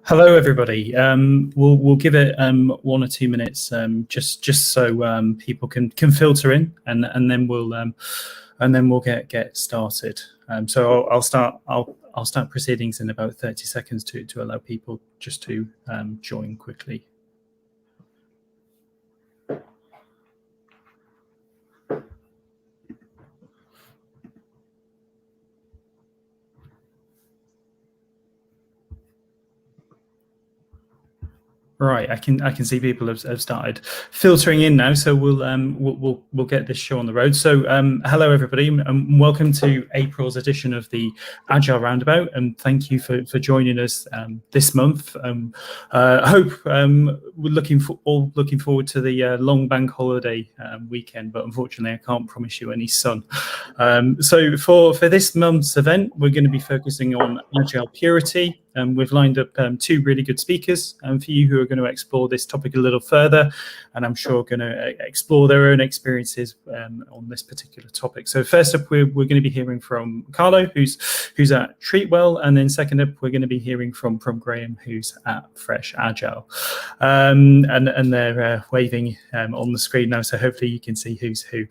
Hello, everybody. We'll give it 1 or 2 minutes, just so people can filter in, and then we'll get started. So I'll start proceedings in about 30 seconds to allow people just to join quickly. Right, I can see people have started filtering in now, so we'll get this show on the road. So hello everybody, and welcome to April's edition of the Agile Roundabout, and thank you for joining us this month. I hope we're looking forward to the long bank holiday weekend, but unfortunately I can't promise you any sun. So for this month's event, we're going to be focusing on Agile purity. We've lined up 2 really good speakers for you who are going to explore this topic a little further, and I'm sure going to explore their own experiences on this particular topic. So first up, we're going to be hearing from Carlo, who's at Treatwell, and then second up, we're going to be hearing from Graham, who's at Fresh Agile, and they're waving on the screen now, so hopefully you can see who's who.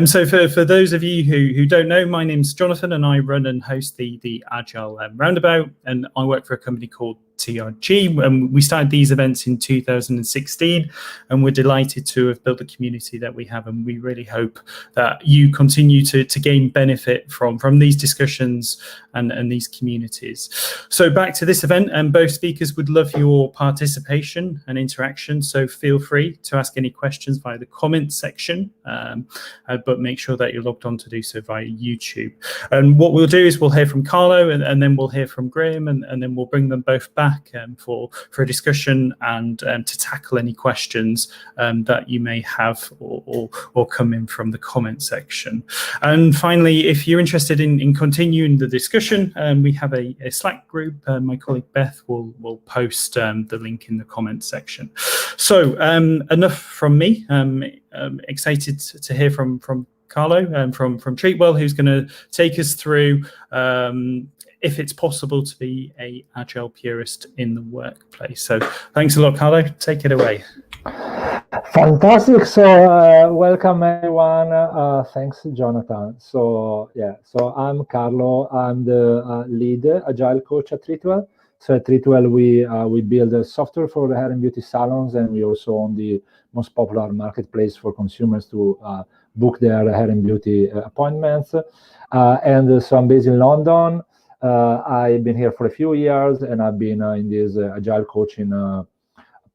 So for those of you who don't know, my name's Jonathan, and I run and host the Agile Roundabout, and I work for a company called TRG, and we started these events in 2016, and we're delighted to have built the community that we have, and we really hope that you continue to gain benefit from these discussions and these communities. So back to this event, and both speakers would love your participation and interaction, so feel free to ask any questions via the comments section, but make sure that you're logged on to do so via YouTube. And what we'll do is we'll hear from Carlo, and then we'll hear from Graham, and then we'll bring them both back for a discussion and to tackle any questions that you may have or come in from the comment section. And finally, if you're interested in continuing the discussion, we have a Slack group. My colleague Beth will post the link in the comment section. So enough from me. Excited to hear from Carlo from Treatwell, who's going to take us through if it's possible to be a Agile purist in the workplace. So thanks a lot, Carlo. Take it away. Fantastic. So welcome everyone. Thanks, Jonathan. So I'm Carlo. I'm the lead Agile coach at Treatwell. So at Treatwell, we build software for the hair and beauty salons, and we also own the most popular marketplace for consumers to book their hair and beauty appointments. And so I'm based in London. I've been here for a few years, and I've been in this Agile coaching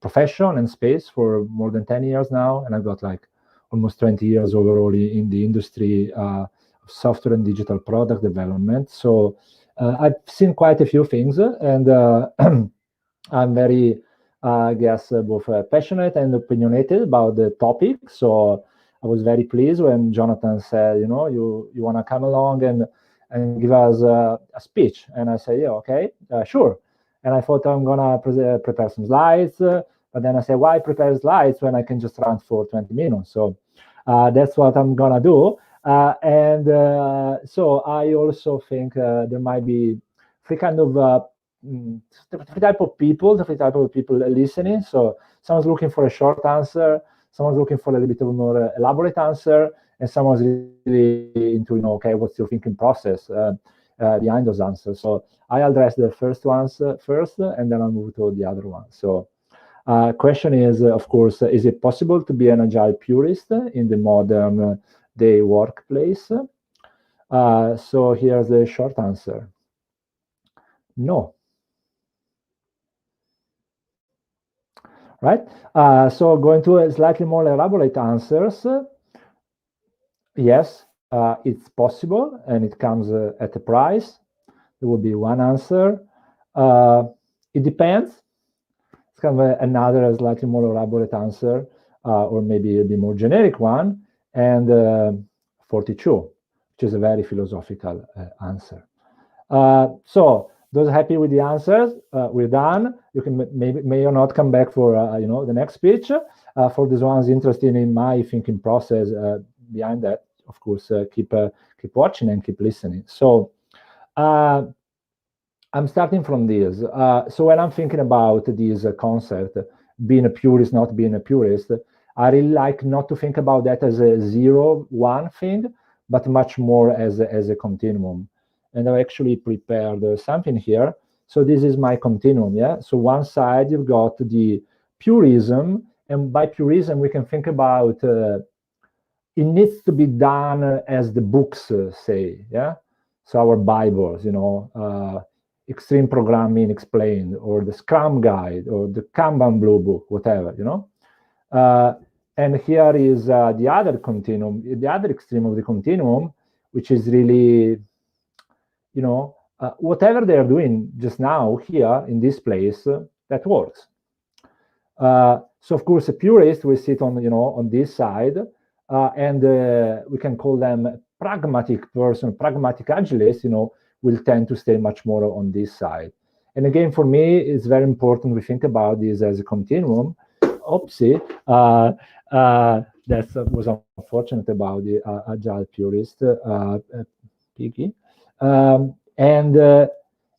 profession and space for more than 10 years now, and I've got like almost 20 years overall in the industry of software and digital product development. So I've seen quite a few things, and I'm very, I guess, both passionate and opinionated about the topic. So I was very pleased when Jonathan said, you want to come along and give us a speech. And I said, yeah, okay, sure. And I thought I'm going to prepare some slides. But then I said, why prepare slides when I can just run for 20 minutes? So that's what I'm going to do. So I also think there might be three type of people listening. So someone's looking for a short answer, someone's looking for a little bit of a more elaborate answer, and someone's really into, okay, what's your thinking process behind those answers. So I address the first ones first, and then I'll move to the other one. So question is, of course, is it possible to be an Agile purist in the modern day workplace? So here's the short answer. No. Right? So going to a slightly more elaborate answers. Yes, it's possible, and it comes at a price. There will be one answer. It depends. It's kind of another slightly more elaborate answer, or maybe a more generic one, and 42, which is a very philosophical answer. So those happy with the answers, we're done. You can may or not come back for the next speech. For those ones interested in my thinking process behind that, of course, keep watching and keep listening. So I'm starting from this. So when I'm thinking about this concept, being a purist, not being a purist, I really like not to think about that as a 0-1 thing, but much more as a continuum. And I actually prepared something here. So this is my continuum, yeah? So one side you've got the purism, and by purism we can think about it needs to be done as the books say, yeah? So our Bibles, Extreme Programming Explained, or the Scrum Guide, or the Kanban Blue Book, whatever, and here is the other continuum, the other extreme of the continuum, which is really, whatever they're doing just now here in this place, that works. So of course, a purist will sit on this side, and we can call them pragmatic person, pragmatic agilist, will tend to stay much more on this side. And again, for me, it's very important we think about this as a continuum. Oopsie, that was unfortunate about the agile purist, Piggy. And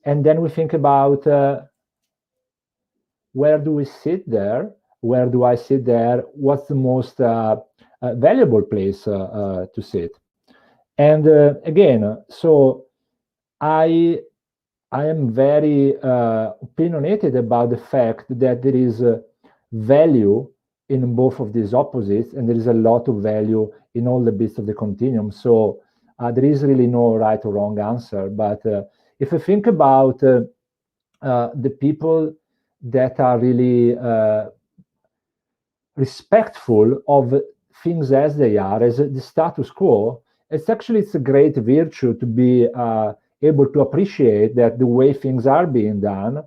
then we think about where do we sit there? Where do I sit there? What's the most valuable place to sit? And again, so I am very opinionated about the fact that there is value in both of these opposites, and there is a lot of value in all the bits of the continuum. So there is really no right or wrong answer. But if you think about the people that are really respectful of things as they are, as the status quo, it's a great virtue to be able to appreciate that the way things are being done,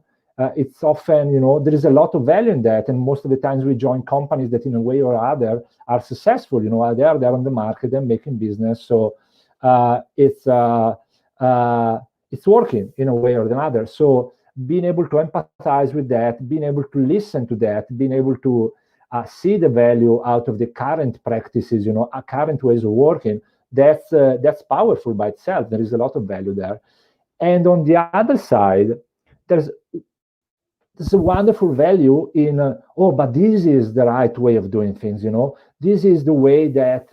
it's often, there is a lot of value in that. And most of the times we join companies that in a way or other are successful, are there on the market and making business. So it's working in a way or another. So being able to empathize with that, being able to listen to that, being able to see the value out of the current practices, current ways of working, that's powerful by itself. There is a lot of value there. And on the other side, there's a wonderful value in, but this is the right way of doing things, This is the way that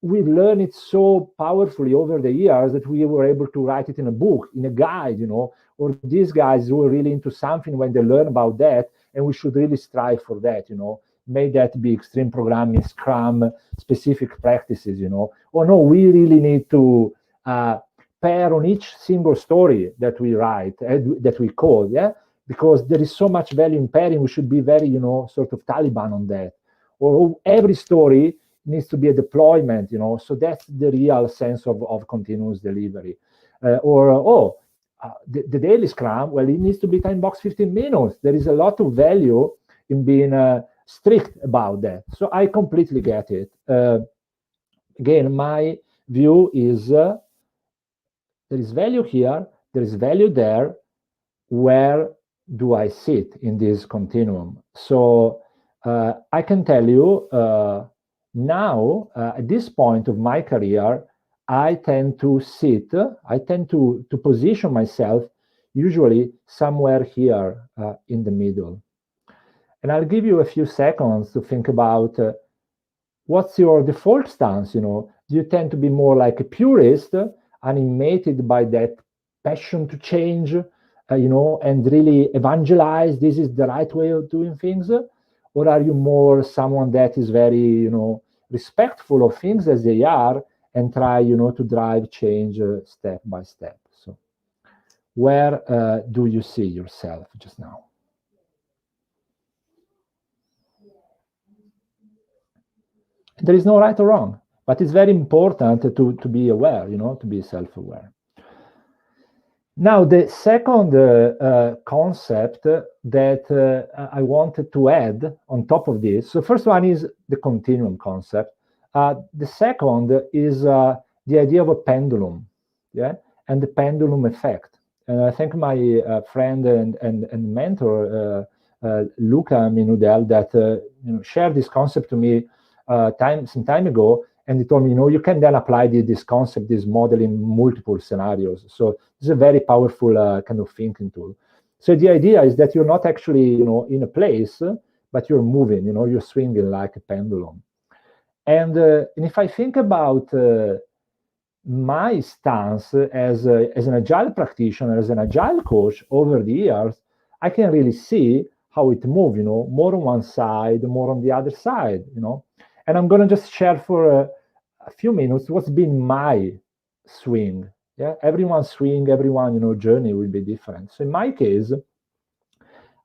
we've learned it so powerfully over the years that we were able to write it in a book, in a guide, or these guys were really into something when they learn about that, and we should really strive for that, May that be extreme programming, Scrum, specific practices, or no, we really need to pair on each single story that we write, that we code, yeah? Because there is so much value in pairing, we should be very, sort of Taliban on that. Or every story needs to be a deployment, so that's the real sense of continuous delivery. The daily Scrum, well, it needs to be time box 15 minutes. There is a lot of value in being strict about that. So I completely get it. Again, my view is there is value here, there is value there. Where do I sit in this continuum? So I can tell you now, at this point of my career, I tend to position myself usually somewhere here in the middle. And I'll give you a few seconds to think about what's your default stance, Do you tend to be more like a purist, animated by that passion to change, and really evangelize, this is the right way of doing things? Or are you more someone that is very, respectful of things as they are and try, to drive change step by step? So where do you see yourself just now? There is no right or wrong, but it's very important to be aware, to be self-aware. Now, the second concept that I wanted to add on top of this, so first one is the continuum concept. The second is the idea of a pendulum, yeah, and the pendulum effect. And I think my friend and mentor, Luca Minudel, that shared this concept to me some time ago, And he told me, you can then apply this concept, this model in multiple scenarios. So it's a very powerful kind of thinking tool. So the idea is that you're not actually, in a place, but you're moving, you're swinging like a pendulum. And if I think about my stance as an agile practitioner, as an agile coach over the years, I can really see how it moves, more on one side, more on the other side, And I'm going to just share for a few minutes what's been my swing. Yeah, everyone's swing, everyone, journey will be different. So in my case,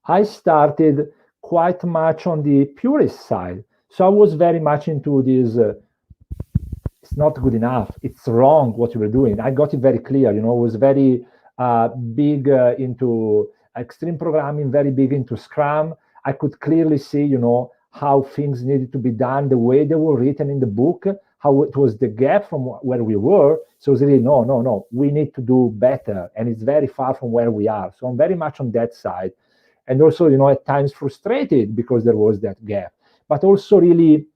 I started quite much on the purist side. So I was very much into this, it's not good enough, it's wrong what you were doing. I got it very clear, I was very big into extreme programming, very big into Scrum. I could clearly see, how things needed to be done, the way they were written in the book, how it was the gap from where we were. So it's really, no, we need to do better. And it's very far from where we are. So I'm very much on that side. And also, at times frustrated because there was that gap, but also really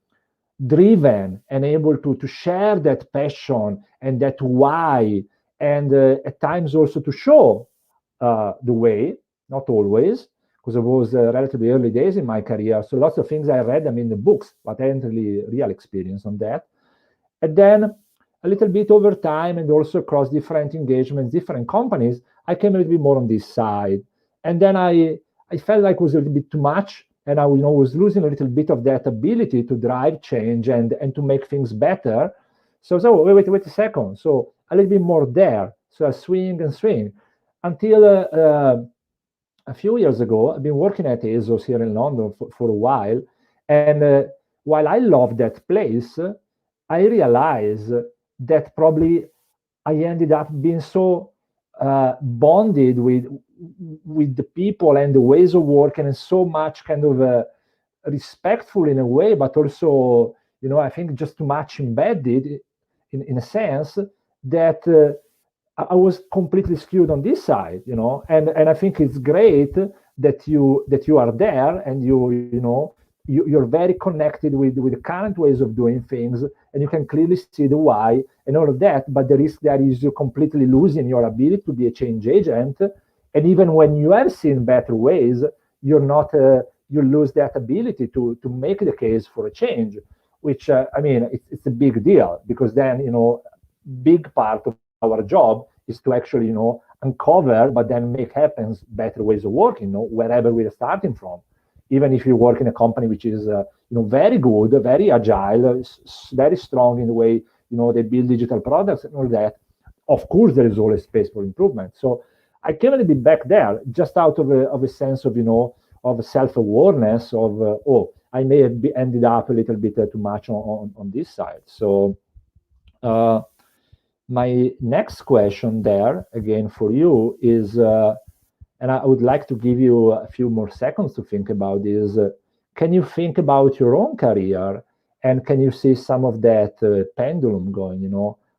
driven and able to share that passion and that why, and at times also to show the way, not always, because it was relatively early days in my career. So lots of things I read them in the books, but I hadn't really real experience on that. And then a little bit over time and also across different engagements, different companies, I came a little bit more on this side. And then I felt like it was a little bit too much. And I was losing a little bit of that ability to drive change and to make things better. So wait a second. So a little bit more there. So I swing and swing until a few years ago, I've been working at ASOS here in London for a while. And while I love that place, I realized that probably I ended up being so bonded with the people and the ways of working, and so much kind of respectful in a way, but also, I think just too much embedded in a sense that I was completely skewed on this side, and I think it's great that you are there and you're very connected with the current ways of doing things, and you can clearly see the why and all of that. But the risk there is you completely losing your ability to be a change agent, and even when you have seen better ways, you're not you lose that ability to make the case for a change, which it's a big deal, because then big part of our job is to actually uncover, but then make happen better ways of working, wherever we're starting from. Even if you work in a company which is very good, very agile, very strong in the way they build digital products and all that, of course there is always space for improvement. So I came a little bit back there just out of a sense of of self-awareness of I may have ended up a little bit too much on this side. So my next question there, again for you, is, and I would like to give you a few more seconds to think about this, can you think about your own career, and can you see some of that pendulum going,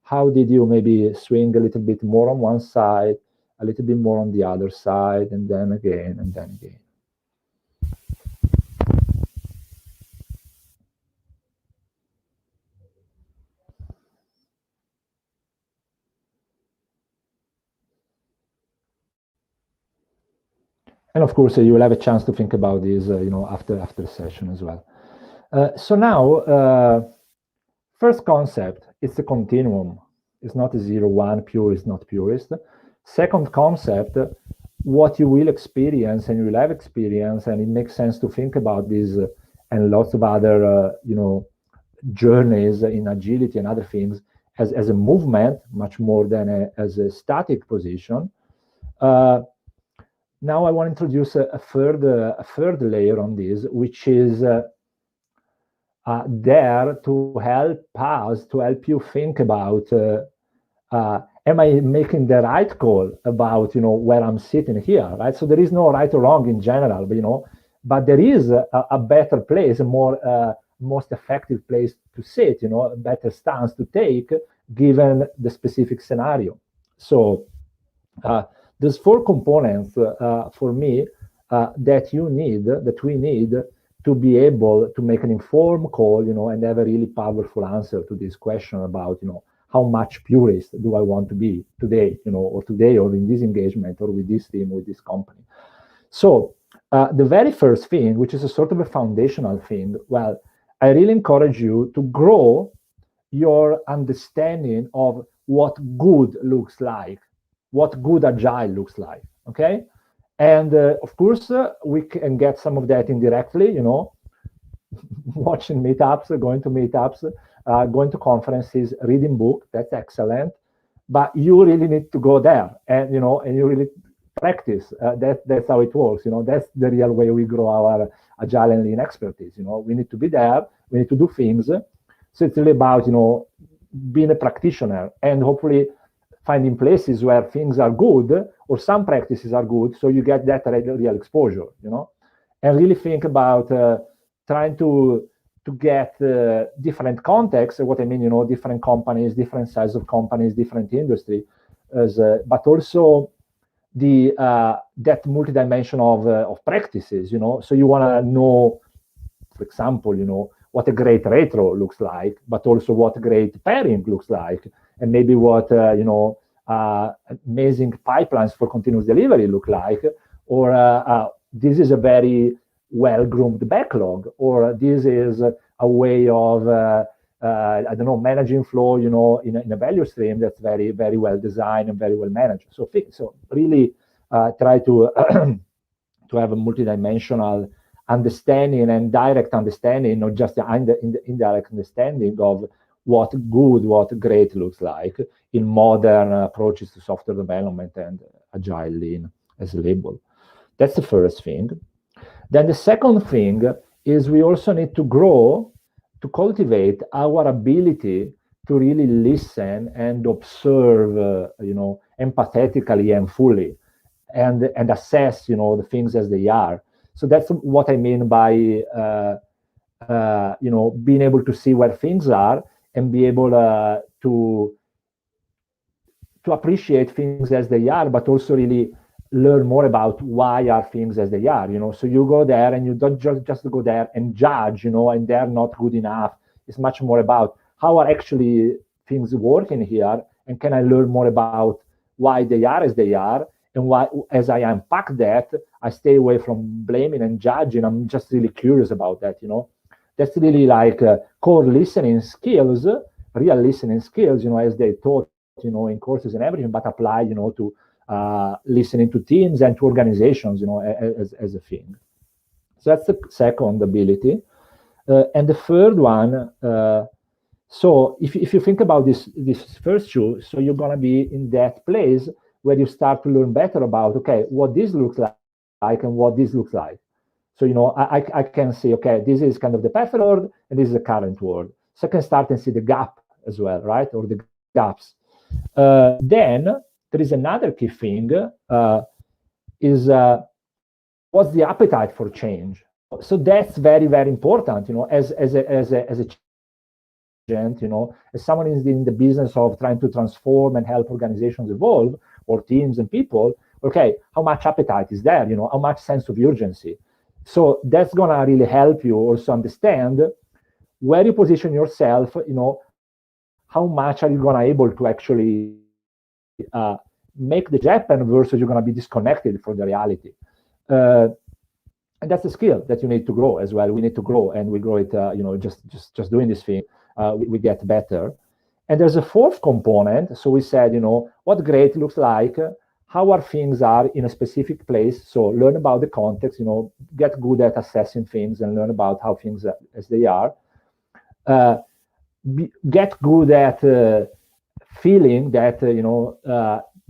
How did you maybe swing a little bit more on one side, a little bit more on the other side, and then again, and then again? And of course, you will have a chance to think about this, after the session as well. So now, first concept, it's a continuum. It's not a 0-1, purist, not purist. Second concept, what you will experience, and you will have experience, and it makes sense to think about this and lots of other, journeys in agility and other things as a movement, much more than as a static position. Now I want to introduce a third layer on this, which is there to help us, to help you think about, am I making the right call about, where I'm sitting here, right? So there is no right or wrong in general, but there is a better place, a more most effective place to sit, a better stance to take given the specific scenario. So there's 4 components for me that we need to be able to make an informed call, and have a really powerful answer to this question about, how much purist do I want to be today, or today, or in this engagement, or with this team, with this company. So the very first thing, which is a sort of a foundational thing, well, I really encourage you to grow your understanding of what good looks like, what good agile looks like, okay? And of course, we can get some of that indirectly, watching meetups, going to meetups, going to conferences, reading books, that's excellent. But you really need to go there and, and you really practice. That's how it works, that's the real way we grow our agile and lean expertise, we need to be there, we need to do things. So it's really about, being a practitioner and hopefully finding places where things are good or some practices are good, so you get that real exposure, and really think about trying to get different contexts. What I mean, different companies, different size of companies, different industry, but also the that multi-dimension of practices, so you want to know, for example, what a great retro looks like, but also what great pairing looks like, and maybe what amazing pipelines for continuous delivery look like, or this is a very well-groomed backlog, or this is a way of I don't know, managing flow, in a value stream that's very, very well designed and very well managed. So really try to to have a multidimensional understanding and direct understanding, not just the indirect understanding of what good, what great looks like in modern approaches to software development and agile lean as a label. That's the first thing. Then the second thing is we also need to grow, to cultivate our ability to really listen and observe, empathetically and fully, and assess, the things as they are. So that's what I mean by, being able to see where things are and be able to appreciate things as they are, but also really learn more about why are things as they are. So you go there and you don't just go there and judge, and they're not good enough. It's much more about how are actually things working here, and can I learn more about why they are as they are, and why, as I unpack that, I stay away from blaming and judging. I'm just really curious about that. That's really like core listening skills, real listening skills, as they taught, in courses and everything, but apply, to listening to teams and to organizations, as a thing. So that's the second ability. And the third one, so if you think about this first two, so you're going to be in that place where you start to learn better about, okay, what this looks like and what this looks like. So, I can say, okay, this is kind of the past world and this is the current world. So I can start and see the gap as well, right? Or the gaps. Then there is another key thing, is what's the appetite for change? So that's very, very important, as a agent, as someone is in the business of trying to transform and help organizations evolve, or teams and people, okay, how much appetite is there, how much sense of urgency? So that's gonna really help you also understand where you position yourself, how much are you gonna able to actually make the happen versus you're gonna be disconnected from the reality. And that's a skill that you need to grow as well. We need to grow, and we grow it, just doing this thing, we get better. And there's a fourth component. So we said, what great looks like, how our things are in a specific place. So learn about the context, get good at assessing things and learn about how things are as they are. Get good at feeling that,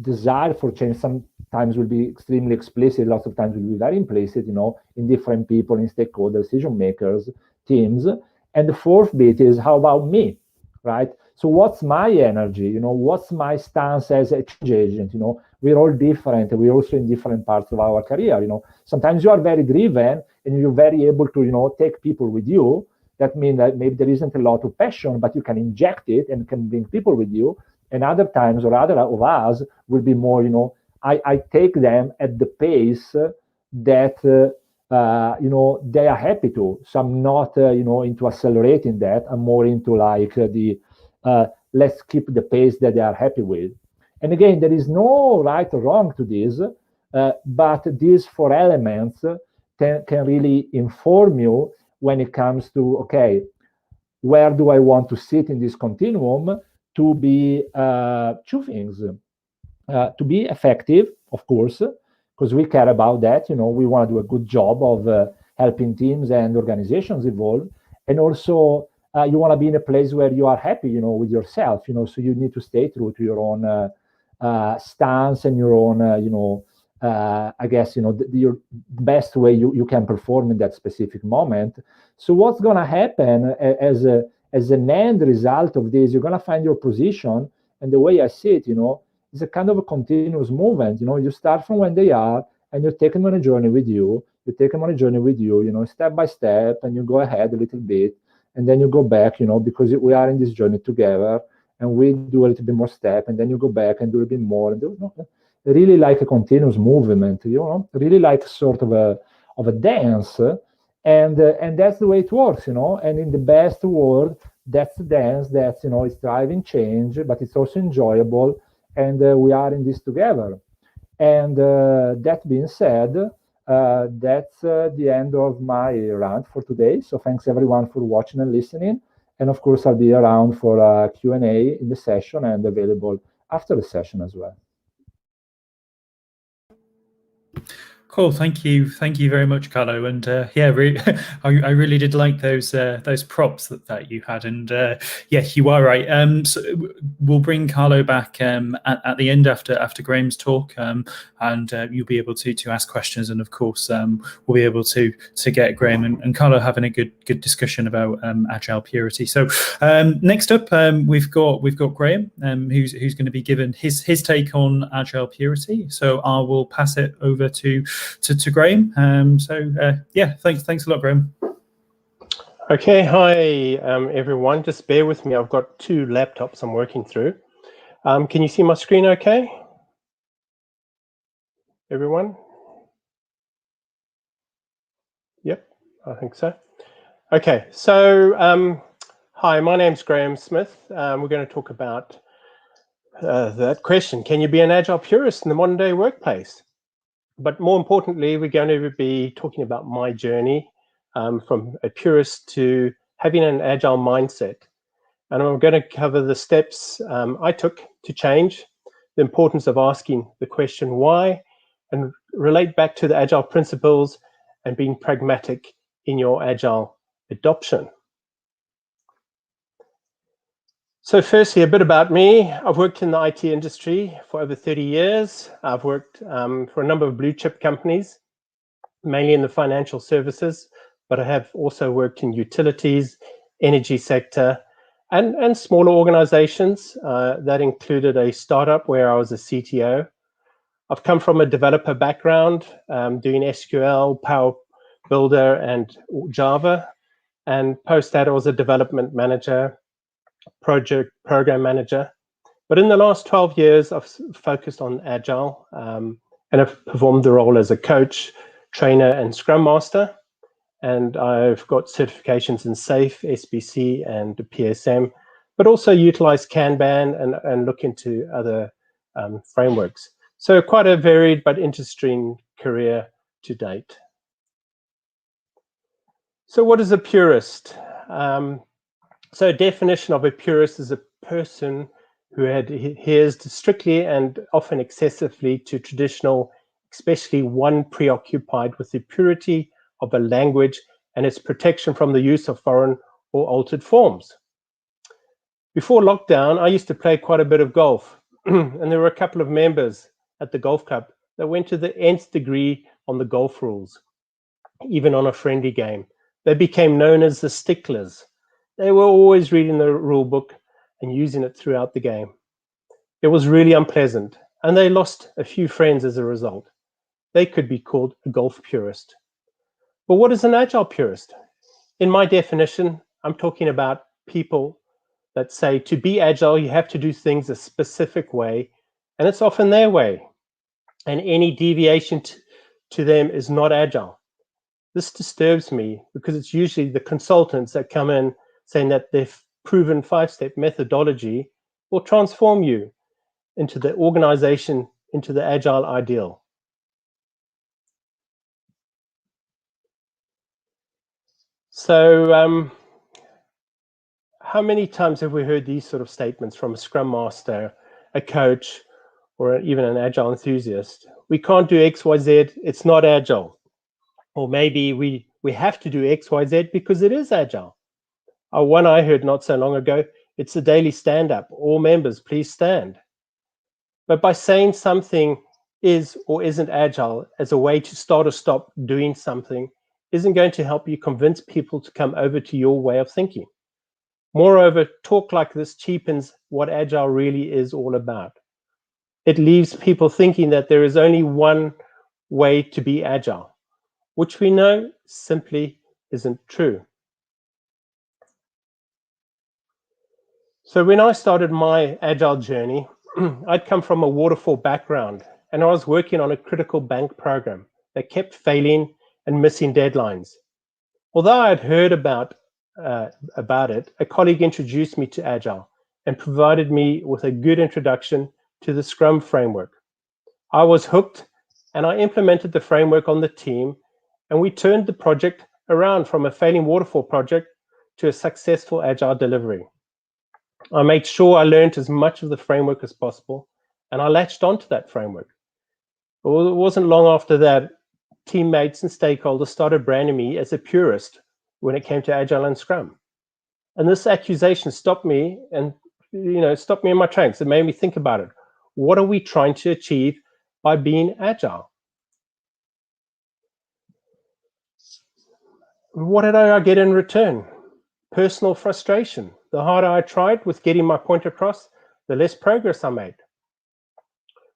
desire for change sometimes will be extremely explicit, lots of times will be very implicit, in different people, in stakeholders, decision makers, teams. And the fourth bit is, how about me, right? So what's my energy? What's my stance as a change agent? We're all different. We're also in different parts of our career. Sometimes you are very driven and you're very able to, take people with you. That means that maybe there isn't a lot of passion, but you can inject it and can bring people with you. And other times, or other of us, will be more, I take them at the pace that they are happy to. So I'm not, into accelerating that. I'm more into like let's keep the pace that they are happy with. And again, there is no right or wrong to this, but these four elements can really inform you when it comes to, okay, where do I want to sit in this continuum to be two things. To be effective, of course, because we care about that. We want to do a good job of helping teams and organizations evolve. And also, you want to be in a place where you are happy, with yourself, so you need to stay true to your own stance and your own, I guess, your best way you can perform in that specific moment. So what's going to happen as an end result of this, you're going to find your position. And the way I see it, it's a kind of a continuous movement. You start from when they are, and you take them on a journey with you. You take them on a journey with you, step by step, and you go ahead a little bit, and then you go back, because we are in this journey together, and we do a little bit more step, and then you go back and do a bit more, and really like a continuous movement, really like sort of a dance, and that's the way it works, And in the best world, that's the dance that's it's driving change, but it's also enjoyable. And we are in this together. And that being said, that's the end of my rant for today. So thanks everyone for watching and listening. And of course, I'll be around for a Q&A in the session and available after the session as well. Cool, thank you very much, Carlo. And yeah, really, I really did like those props that you had. And yeah, you are right. So we'll bring Carlo back at the end after Graham's talk, and you'll be able to ask questions. And of course, we'll be able to get Graham and Carlo having a good discussion about agile purity. So next up, we've got Graham, who's going to be given his take on agile purity. So I will pass it over to Graham. Yeah, thanks a lot, Graham. Okay, hi everyone. Just bear with me. I've got two laptops I'm working through. Can you see my screen okay? Everyone? Yep, I think so. Okay, so hi, my name's Graham Smith. We're going to talk about that question. Can you be an agile purist in the modern day workplace? But more importantly, we're going to be talking about my journey from a purist to having an agile mindset. And I'm going to cover the steps I took to change, the importance of asking the question why, and relate back to the agile principles and being pragmatic in your agile adoption. So firstly, a bit about me. I've worked in the IT industry for over 30 years. I've worked for a number of blue chip companies, mainly in the financial services, but I have also worked in utilities, energy sector, and smaller organizations. That included a startup where I was a CTO. I've come from a developer background, doing SQL, Power Builder, and Java. And post that, I was a development manager, program manager. But in the last 12 years, I've focused on Agile and I've performed the role as a coach, trainer, and Scrum Master. And I've got certifications in SAFe, SBC, and PSM, but also utilize Kanban and look into other frameworks. So quite a varied but interesting career to date. So what is a purist? So a definition of a purist is a person who adheres strictly and often excessively to traditional, especially one preoccupied with the purity of a language and its protection from the use of foreign or altered forms. Before lockdown, I used to play quite a bit of golf, and there were a couple of members at the golf club that went to the nth degree on the golf rules, even on a friendly game. They became known as the sticklers. They were always reading the rule book and using it throughout the game. It was really unpleasant, and they lost a few friends as a result. They could be called a golf purist. But what is an agile purist? In my definition, I'm talking about people that say to be agile, you have to do things a specific way, and it's often their way. And any deviation to them is not agile. This disturbs me because it's usually the consultants that come in saying that their proven 5-step methodology will transform you into the organization, into the agile ideal. So how many times have we heard these sort of statements from a Scrum Master, a coach, or even an Agile enthusiast? We can't do X, Y, Z, it's not Agile. Or maybe we have to do X, Y, Z because it is Agile. One I heard not so long ago, it's a daily stand-up. All members, please stand. But by saying something is or isn't Agile as a way to start or stop doing something isn't going to help you convince people to come over to your way of thinking. Moreover, talk like this cheapens what Agile really is all about. It leaves people thinking that there is only one way to be Agile, which we know simply isn't true. So when I started my Agile journey, I'd come from a waterfall background, and I was working on a critical bank program that kept failing and missing deadlines. Although I had heard about it, a colleague introduced me to Agile and provided me with a good introduction to the Scrum framework. I was hooked, and I implemented the framework on the team, and we turned the project around from a failing waterfall project to a successful Agile delivery. I made sure I learned as much of the framework as possible, and I latched onto that framework. It wasn't long after that, teammates and stakeholders started branding me as a purist when it came to Agile and Scrum. And this accusation stopped me in my tracks. It made me think about it. What are we trying to achieve by being Agile? What did I get in return? Personal frustration. The harder I tried with getting my point across, the less progress I made.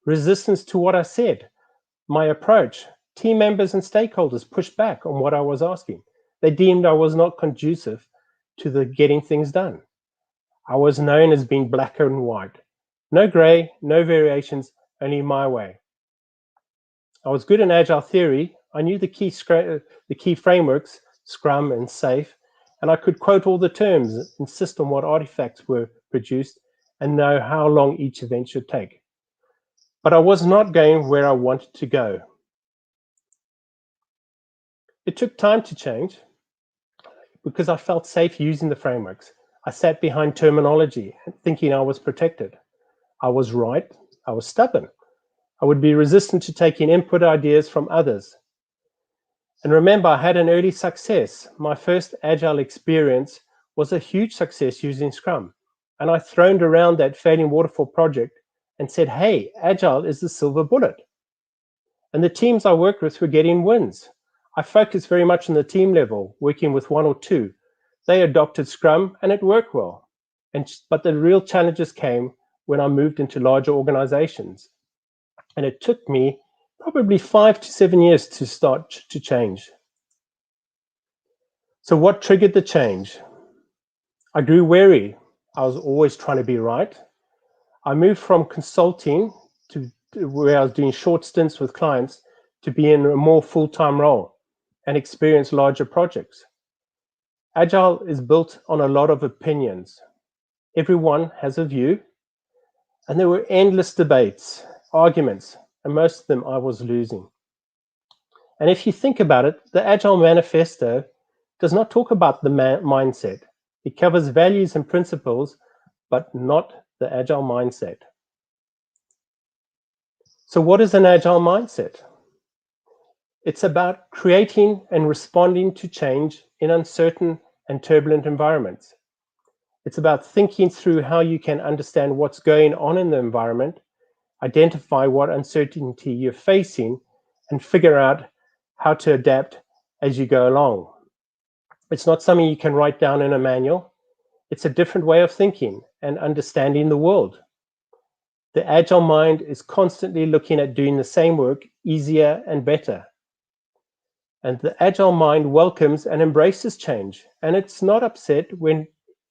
Resistance to what I said, my approach. Team members and stakeholders pushed back on what I was asking. They deemed I was not conducive to the getting things done. I was known as being black and white. No gray, no variations, only my way. I was good in Agile theory. I knew the key frameworks, Scrum and SAFe, and I could quote all the terms, insist on what artifacts were produced, and know how long each event should take. But I was not going where I wanted to go. It took time to change because I felt safe using the frameworks. I sat behind terminology, thinking I was protected. I was right. I was stubborn. I would be resistant to taking input ideas from others. And remember, I had an early success. My first Agile experience was a huge success using Scrum. And I throned around that failing waterfall project and said, hey, Agile is the silver bullet. And the teams I worked with were getting wins. I focused very much on the team level, working with one or two. They adopted Scrum and it worked well. But the real challenges came when I moved into larger organizations. And it took me probably 5 to 7 years to start to change. So what triggered the change? I grew wary. I was always trying to be right. I moved from consulting to where I was doing short stints with clients to be in a more full-time role and experience larger projects. Agile is built on a lot of opinions. Everyone has a view, and there were endless debates, arguments, and most of them I was losing. And if you think about it, the Agile Manifesto does not talk about the mindset. It covers values and principles, but not the Agile mindset. So what is an Agile mindset? It's about creating and responding to change in uncertain and turbulent environments. It's about thinking through how you can understand what's going on in the environment, identify what uncertainty you're facing, and figure out how to adapt as you go along. It's not something you can write down in a manual. It's a different way of thinking and understanding the world. The Agile mind is constantly looking at doing the same work easier and better. And the Agile mind welcomes and embraces change, and it's not upset when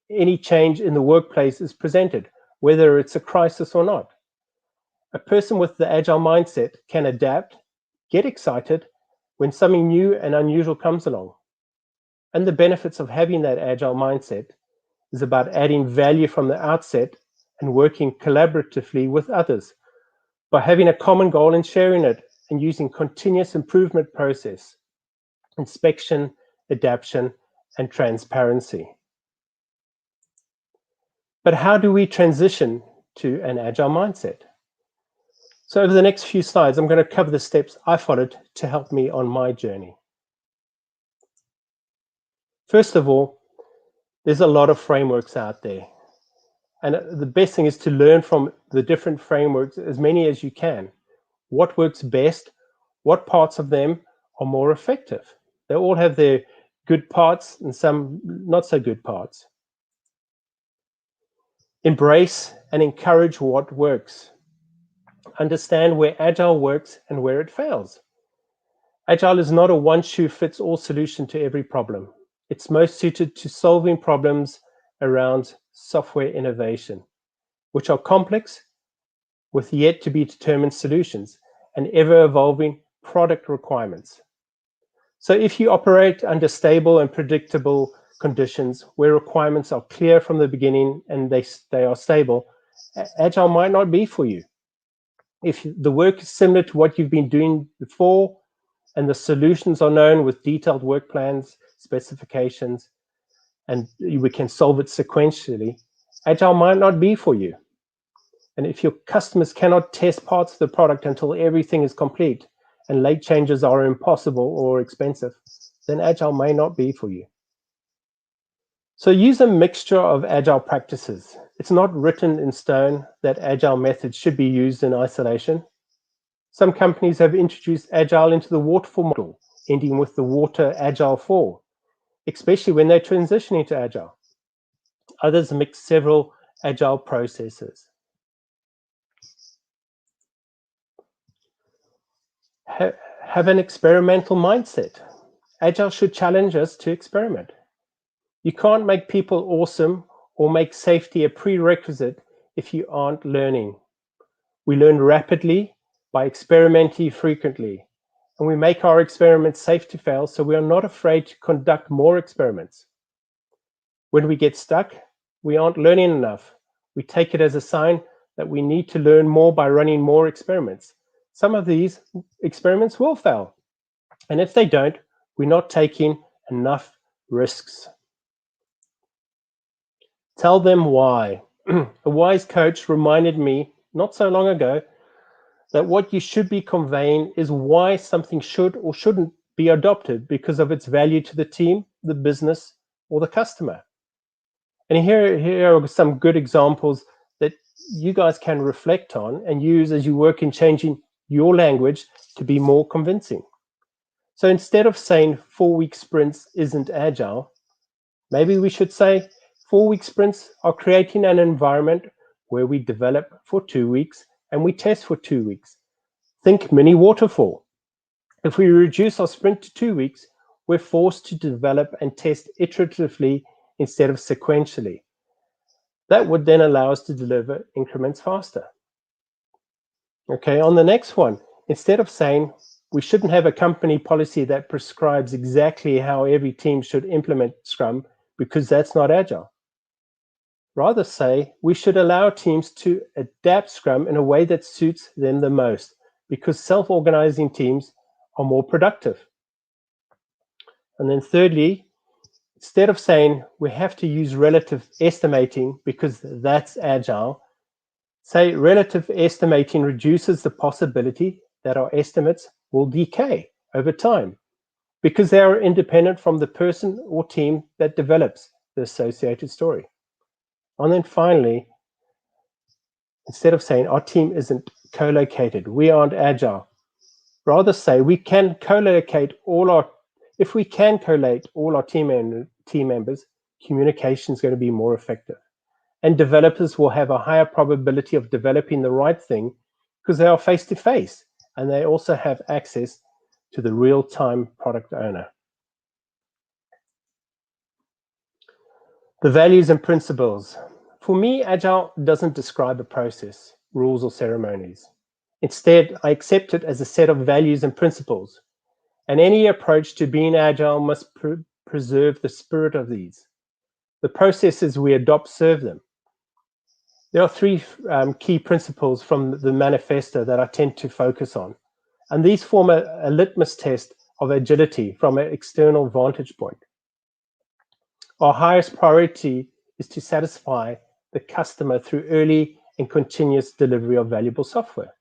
any change in the workplace is presented, whether it's a crisis or not. A person with the Agile mindset can adapt, get excited when something new and unusual comes along. And the benefits of having that agile mindset is about adding value from the outset and working collaboratively with others by having a common goal and sharing it, and using continuous improvement process, inspection, adaptation, and transparency. But how do we transition to an agile mindset? So over the next few slides, I'm going to cover the steps I followed to help me on my journey. First of all, there's a lot of frameworks out there. And the best thing is to learn from the different frameworks, as many as you can. What works best? What parts of them are more effective? They all have their good parts and some not so good parts. Embrace and encourage what works. Understand where Agile works and where it fails. Agile is not a one-shoe-fits-all solution to every problem. It's most suited to solving problems around software innovation, which are complex with yet to be determined solutions and ever-evolving product requirements. So if you operate under stable and predictable conditions where requirements are clear from the beginning and they are stable, Agile might not be for you. If the work is similar to what you've been doing before and the solutions are known with detailed work plans, specifications, and we can solve it sequentially, Agile might not be for you. And if your customers cannot test parts of the product until everything is complete and late changes are impossible or expensive, then Agile may not be for you. So use a mixture of Agile practices. It's not written in stone that Agile methods should be used in isolation. Some companies have introduced Agile into the waterfall model, ending with the water Agile 4, especially when they're transitioning to Agile. Others mix several Agile processes. Have an experimental mindset. Agile should challenge us to experiment. You can't make people awesome or make safety a prerequisite if you aren't learning. We learn rapidly by experimenting frequently, and we make our experiments safe to fail, so we are not afraid to conduct more experiments. When we get stuck, we aren't learning enough. We take it as a sign that we need to learn more by running more experiments. Some of these experiments will fail, and if they don't, we're not taking enough risks. Tell them why. A wise coach reminded me not so long ago that what you should be conveying is why something should or shouldn't be adopted because of its value to the team, the business, or the customer. And here are some good examples that you guys can reflect on and use as you work in changing your language to be more convincing. So instead of saying 4-week sprints isn't agile, maybe we should say 4-week sprints are creating an environment where we develop for 2 weeks and we test for 2 weeks. Think mini waterfall. If we reduce our sprint to 2 weeks, we're forced to develop and test iteratively instead of sequentially. That would then allow us to deliver increments faster. Okay, on the next one, instead of saying we shouldn't have a company policy that prescribes exactly how every team should implement Scrum because that's not agile. Rather say we should allow teams to adapt Scrum in a way that suits them the most because self-organizing teams are more productive. And then thirdly, instead of saying we have to use relative estimating because that's agile, say relative estimating reduces the possibility that our estimates will decay over time because they are independent from the person or team that develops the associated story. And then finally, instead of saying our team isn't co-located, we aren't agile, rather say we can co-locate if we can collate all our team members, communication is going to be more effective. And developers will have a higher probability of developing the right thing because they are face-to-face and they also have access to the real-time product owner. The values and principles. For me, Agile doesn't describe a process, rules, or ceremonies. Instead, I accept it as a set of values and principles. And any approach to being agile must preserve the spirit of these. The processes we adopt serve them. There are three key principles from the manifesto that I tend to focus on, and these form a litmus test of agility from an external vantage point. Our highest priority is to satisfy the customer through early and continuous delivery of valuable software.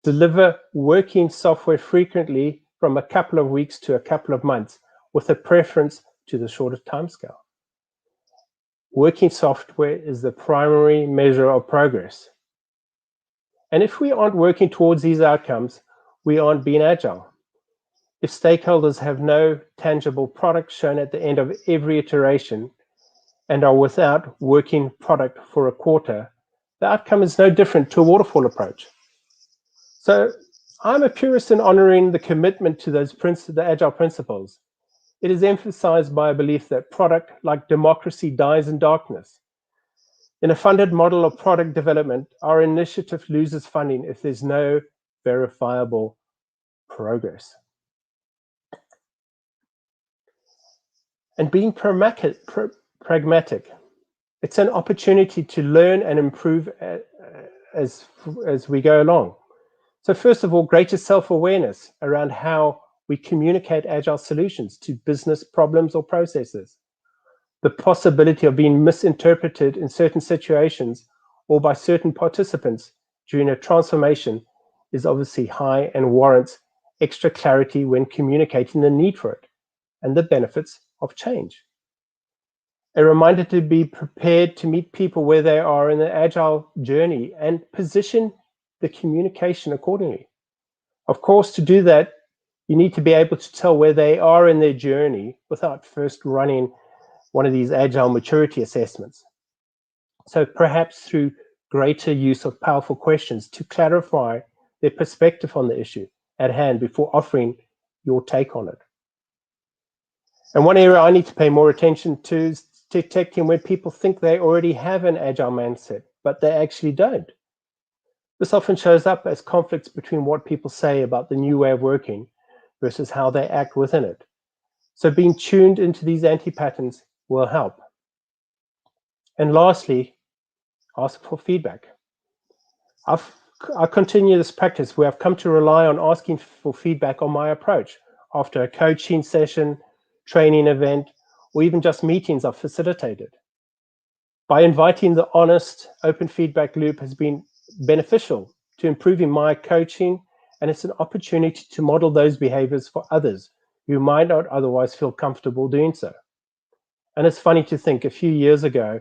Deliver working software frequently from a couple of weeks to a couple of months, with a preference to the shorter timescale. Working software is the primary measure of progress. And if we aren't working towards these outcomes, we aren't being agile. If stakeholders have no tangible product shown at the end of every iteration and are without working product for a quarter, the outcome is no different to a waterfall approach. So I'm a purist in honoring the commitment to the agile principles. It is emphasized by a belief that product, like democracy, dies in darkness. In a funded model of product development, our initiative loses funding if there's no verifiable progress. And being pragmatic, it's an opportunity to learn and improve as we go along. So first of all, greater self-awareness around how we communicate agile solutions to business problems or processes. The possibility of being misinterpreted in certain situations or by certain participants during a transformation is obviously high and warrants extra clarity when communicating the need for it and the benefits of change. A reminder to be prepared to meet people where they are in the agile journey and position the communication accordingly. Of course, to do that, you need to be able to tell where they are in their journey without first running one of these agile maturity assessments. So perhaps through greater use of powerful questions to clarify their perspective on the issue at hand before offering your take on it. And one area I need to pay more attention to is detecting where people think they already have an agile mindset, but they actually don't. This often shows up as conflicts between what people say about the new way of working versus how they act within it. So being tuned into these anti-patterns will help. And lastly, ask for feedback. I continue this practice where I've come to rely on asking for feedback on my approach after a coaching session, training event, or even just meetings I've facilitated. By inviting the honest, open feedback loop has been beneficial to improving my coaching, and it's an opportunity to model those behaviors for others who might not otherwise feel comfortable doing so. And it's funny to think a few years ago,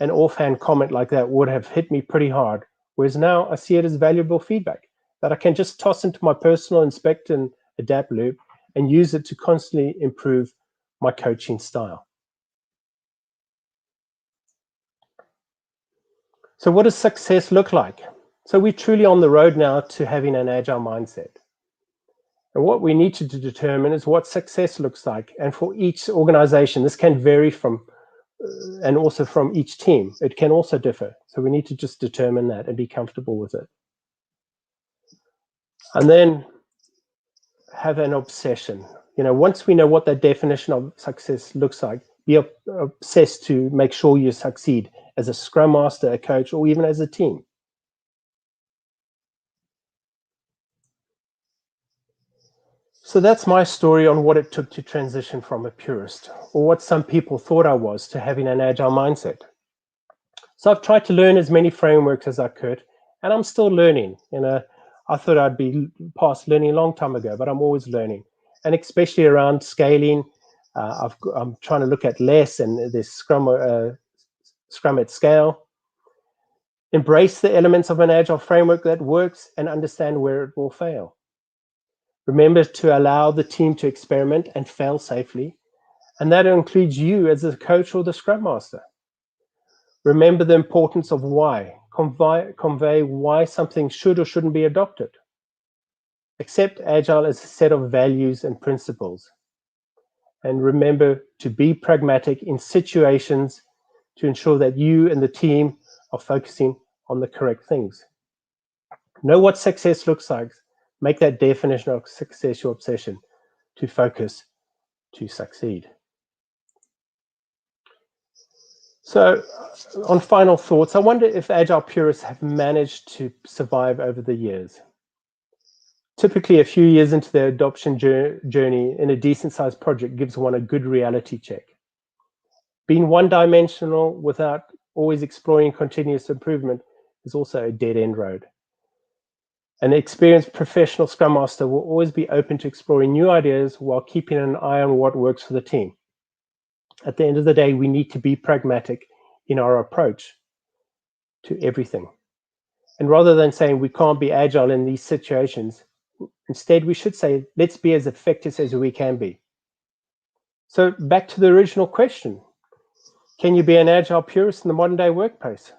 an offhand comment like that would have hit me pretty hard, whereas now I see it as valuable feedback that I can just toss into my personal inspect and adapt loop and use it to constantly improve my coaching style. So what does success look like? So we're truly on the road now to having an agile mindset. And what we need to determine is what success looks like. And for each organization, this can vary from, and also from each team, it can also differ. So we need to just determine that and be comfortable with it. And then have an obsession. You know, once we know what that definition of success looks like, be obsessed to make sure you succeed as a scrum master, a coach, or even as a team. So that's my story on what it took to transition from a purist, or what some people thought I was, to having an agile mindset. So I've tried to learn as many frameworks as I could, and I'm still learning. You know, I thought I'd be past learning a long time ago, but I'm always learning, and especially around scaling. I'm trying to look at less, and there's Scrum at scale. Embrace the elements of an agile framework that works and understand where it will fail. Remember to allow the team to experiment and fail safely, and that includes you as the coach or the Scrum Master. Remember the importance of why. Convey why something should or shouldn't be adopted. Accept Agile as a set of values and principles. And remember to be pragmatic in situations to ensure that you and the team are focusing on the correct things. Know what success looks like. Make that definition of success your obsession. To focus, to succeed. So, on final thoughts, I wonder if Agile purists have managed to survive over the years. Typically, a few years into their adoption journey in a decent-sized project gives one a good reality check. Being one-dimensional without always exploring continuous improvement is also a dead-end road. An experienced professional Scrum Master will always be open to exploring new ideas while keeping an eye on what works for the team. At the end of the day, we need to be pragmatic in our approach to everything. And rather than saying we can't be agile in these situations, instead we should say, let's be as effective as we can be. So back to the original question, can you be an agile purist in the modern day workplace?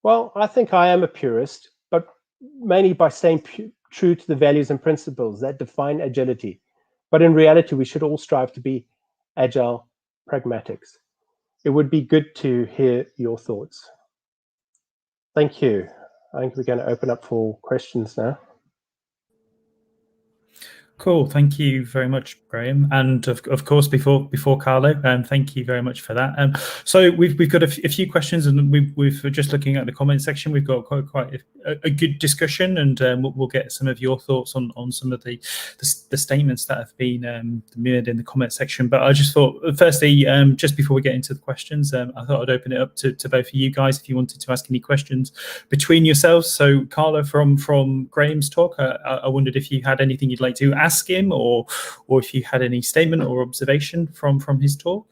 Well, I think I am a purist, but mainly by staying true to the values and principles that define agility. But in reality, we should all strive to be agile pragmatics. It would be good to hear your thoughts. Thank you. I think we're going to open up for questions now. Cool. Thank you very much, Graham. And of course, before Carlo, thank you very much for that. So we've got a few questions, and we've just looking at the comment section. We've got quite a good discussion, and we'll get some of your thoughts on some of the statements that have been made in the comment section. But I just thought, firstly, just before we get into the questions, I thought I'd open it up to both of you guys if you wanted to ask any questions between yourselves. So Carlo, from Graham's talk, I wondered if you had anything you'd like to ask him, or if you had any statement or observation from his talk.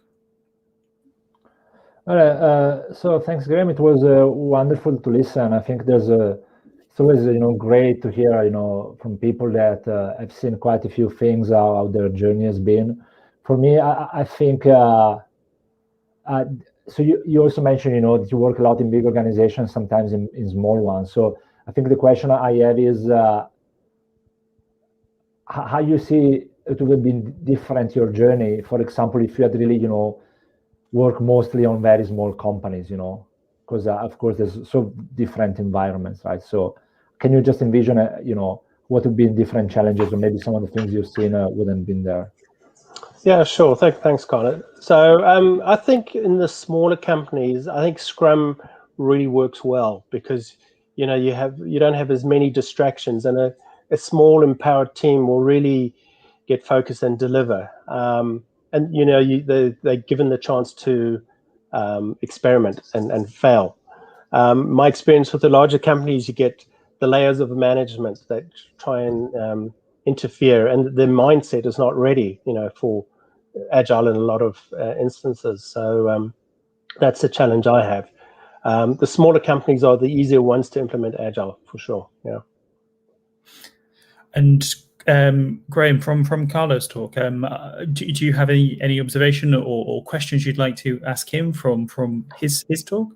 So thanks, Graham. It was wonderful to listen. I think it's always great to hear from people that have seen quite a few things, how their journey has been. For me, I think so. You also mentioned that you work a lot in big organizations, sometimes in small ones. So I think the question I have is how you see it would have been different, your journey. For example, if you had really work mostly on very small companies, because of course there's so different environments, right? So can you just envision what would be different challenges, or maybe some of the things you've seen wouldn't been there? Yeah, sure. Thanks, Carlo. So I think in the smaller companies, I think Scrum really works well because you don't have as many distractions, and a small empowered team will really get focused and deliver. And they're given the chance to experiment and fail. My experience with the larger companies, you get the layers of management that try and interfere, and their mindset is not ready, for agile in a lot of instances. So that's the challenge I have. The smaller companies are the easier ones to implement agile, for sure. Yeah. And Graham, from Carlo's talk, do you have any observation or questions you'd like to ask him from his talk?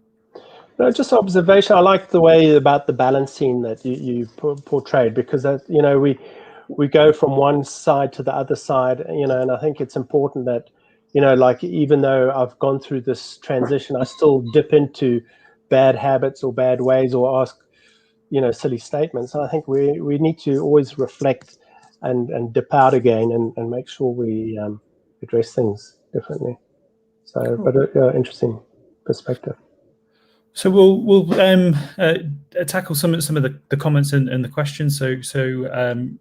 No, just observation. I like the way about the balancing that you portrayed, because that we go from one side to the other side, and I think it's important that like, even though I've gone through this transition, I still dip into bad habits or bad ways, or ask silly statements. And I think we need to always reflect and dip out again and make sure we address things differently. So, cool. But interesting perspective. So we'll tackle some of the comments and the questions. So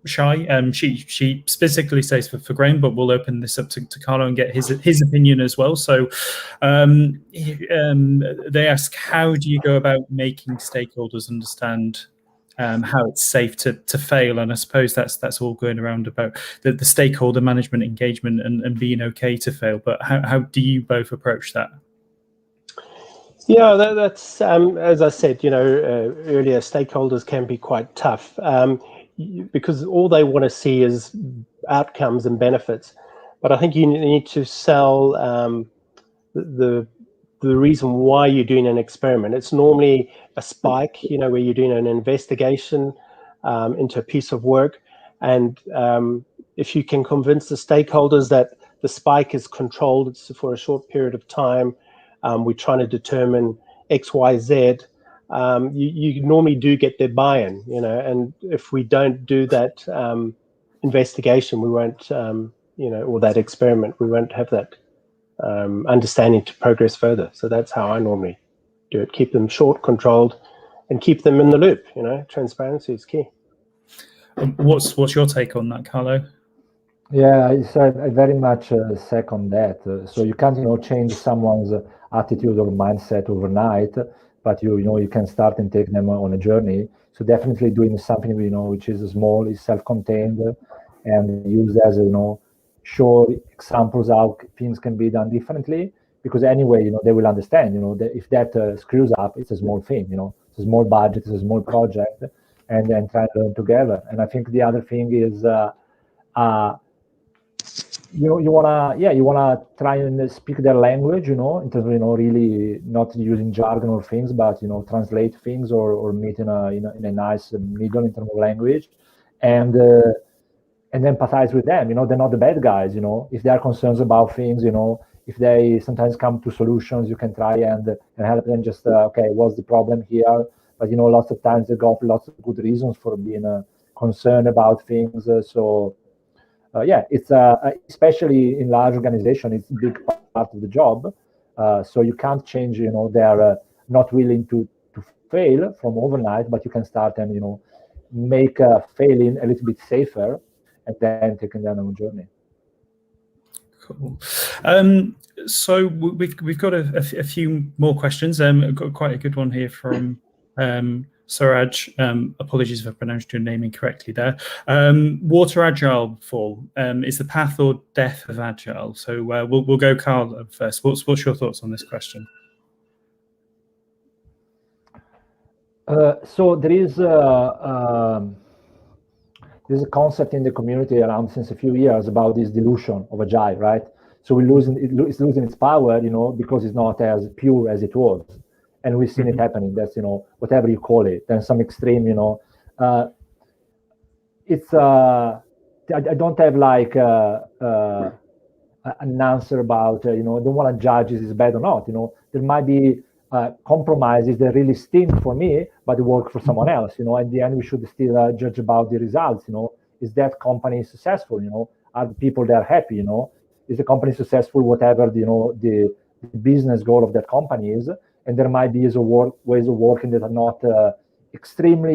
Shai, she specifically says for Graham, but we'll open this up to Carlo and get his opinion as well. So they ask, how do you go about making stakeholders understand how it's safe to fail? And I suppose that's all going around about the stakeholder management, engagement, and being okay to fail. But how do you both approach that? Yeah, that's as I said, earlier, stakeholders can be quite tough because all they want to see is outcomes and benefits. But I think you need to sell the reason why you're doing an experiment. It's normally a spike, where you're doing an investigation into a piece of work, and if you can convince the stakeholders that the spike is controlled for a short period of time. We're trying to determine X, Y, Z. you normally do get their buy-in, and if we don't do that investigation, we won't, or that experiment, we won't have that understanding to progress further. So that's how I normally do it. Keep them short, controlled, and keep them in the loop. Transparency is key. What's your take on that, Carlo? Yeah, so I very much second that. So you can't, change someone's attitude or mindset overnight, but you can start and take them on a journey. So definitely doing something, which is small, is self-contained, and use as, show examples how things can be done differently. Because anyway, they will understand, that if that screws up, it's a small thing, it's a small budget, it's a small project, and then try to learn together. And I think the other thing is, you wanna try and speak their language, in terms of really not using jargon or things, but translate things or meet in a nice middle in terms of language, and empathize with them. They're not the bad guys. If they are concerned about things, if they sometimes come to solutions, you can try and help them. Just okay, what's the problem here? But lots of times they got lots of good reasons for being concerned about things. It's especially in large organization, it's a big part of the job. So you can't change, they're not willing to fail from overnight, but you can start and, make failing a little bit safer and then taking them on a journey. Cool. So we've got a few more questions. I've got quite a good one here from Suraj. Apologies if I pronounced your name incorrectly there. Water Agile fall is the path or death of Agile. So we'll go Carl first. What's your thoughts on this question? So there's a concept in the community around since a few years about this dilution of Agile, right? So it's losing its power, because it's not as pure as it was. And we've seen it happening. That's, whatever you call it, then some extreme, it's, I don't have like an answer about, I don't want to judge if it's bad or not. There might be compromises that really stink for me, but they work for someone else. At the end, we should still judge about the results. Is that company successful? Are the people there happy? Is the company successful? Whatever the business goal of that company is, and there might be ways of working that are not extremely,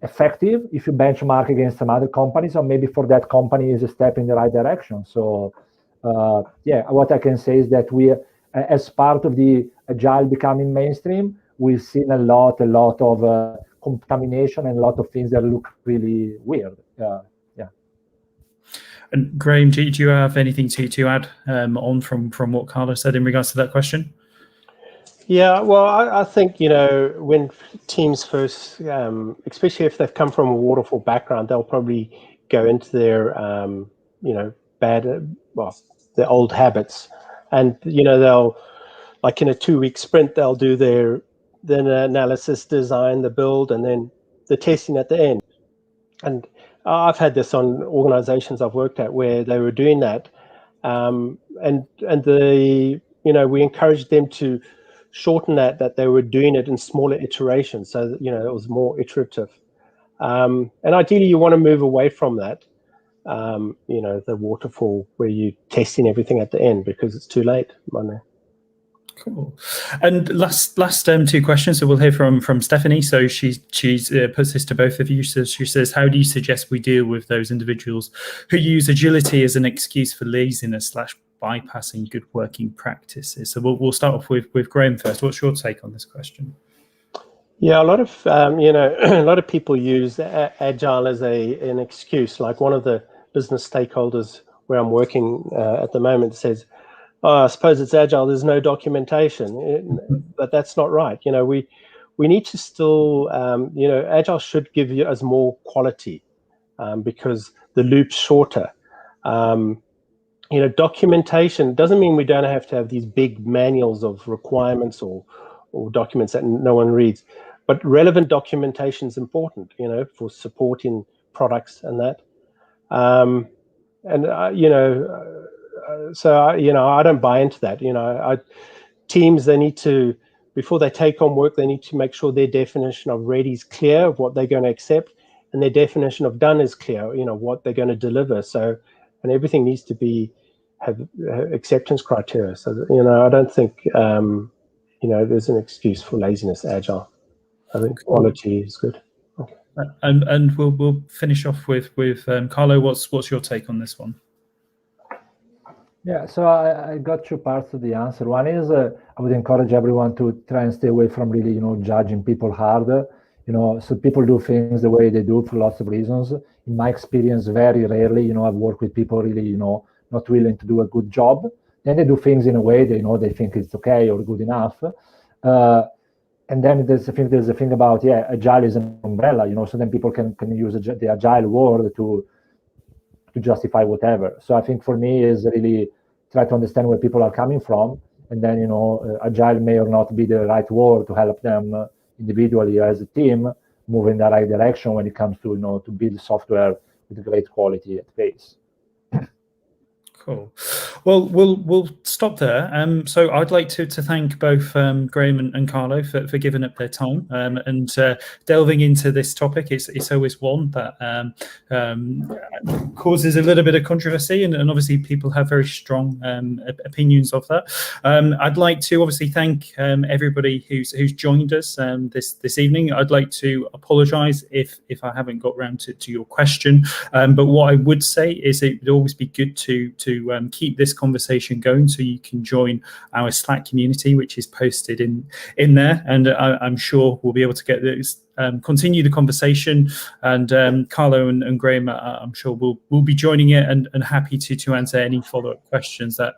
effective if you benchmark against some other companies, or maybe for that company is a step in the right direction. So, what I can say is that we, as part of the Agile becoming mainstream, we've seen a lot of contamination and a lot of things that look really weird. And Graham, do you have anything to add on from what Carlo said in regards to that question? Yeah, well, I think, when teams first, especially if they've come from a waterfall background, they'll probably go into their, their old habits. And, they'll, like in a 2-week sprint, they'll do the analysis, design, the build, and then the testing at the end. And I've had this on organizations I've worked at where they were doing that. And we encouraged them to shorten that they were doing it in smaller iterations, so that, it was more iterative. And ideally, you want to move away from that, the waterfall where you're testing everything at the end because it's too late. Cool. And last 2 questions. So we'll hear from Stephanie. So she's puts this to both of you. So she says, how do you suggest we deal with those individuals who use agility as an excuse for laziness / bypassing good working practices? So we'll start off with Graham first. What's your take on this question? Yeah, a lot of a lot of people use Agile as an excuse. Like one of the business stakeholders where I'm working at the moment says, "Oh, I suppose it's Agile. There's no documentation," but that's not right. We need to still, Agile should give us more quality because the loop's shorter. Documentation doesn't mean we don't have to have these big manuals of requirements or documents that no one reads, but relevant documentation is important, for supporting products and that. So I don't buy into that. Teams, they need to before they take on work, they need to make sure their definition of ready is clear, of what they're going to accept, and their definition of done is clear, what they're going to deliver. So, and everything needs to have acceptance criteria. So, I don't think, there's an excuse for laziness, Agile. I think quality is good. Okay. And we'll finish off with Carlo. What's your take on this one? Yeah, so I got two parts to the answer. One is I would encourage everyone to try and stay away from really, judging people hard. So people do things the way they do for lots of reasons. In my experience, very rarely, I've worked with people really, not willing to do a good job. Then they do things in a way that, they think it's okay or good enough. And then there's a thing about, Agile is an umbrella, so then people can use the Agile word to justify whatever. So I think for me is really try to understand where people are coming from, and then Agile may or not be the right word to help them individually or as a team move in the right direction when it comes to to build software with great quality at pace. Cool. Well, we'll stop there. So I'd like to thank both Graham and Carlo for giving up their time and delving into this topic. It's always one that causes a little bit of controversy, and obviously people have very strong opinions of that. I'd like to obviously thank everybody who's joined us this evening. I'd like to apologise if I haven't got round to your question, but what I would say is it would always be good to keep this conversation going, so you can join our Slack community, which is posted in there, and I'm sure we'll be able to get this continue the conversation, and Carlo and Graham, I'm sure will be joining it and happy to answer any follow-up questions that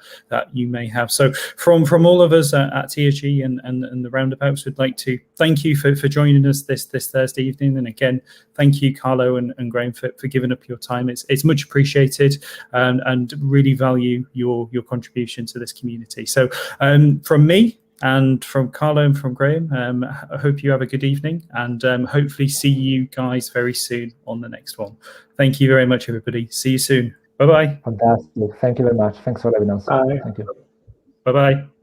you may have. So from all of us at TSG and the Roundabouts, we'd like to thank you for joining us this Thursday evening, and again thank you, Carlo and Graham, for giving up your time. It's much appreciated, and really value your contribution to this community. So from me and from Carlo and from Graham, I hope you have a good evening, and hopefully see you guys very soon on the next one. Thank you very much, everybody. See you soon. Bye-bye. Fantastic. Thank you very much. Thanks for having us. Bye. Thank you. Bye-bye.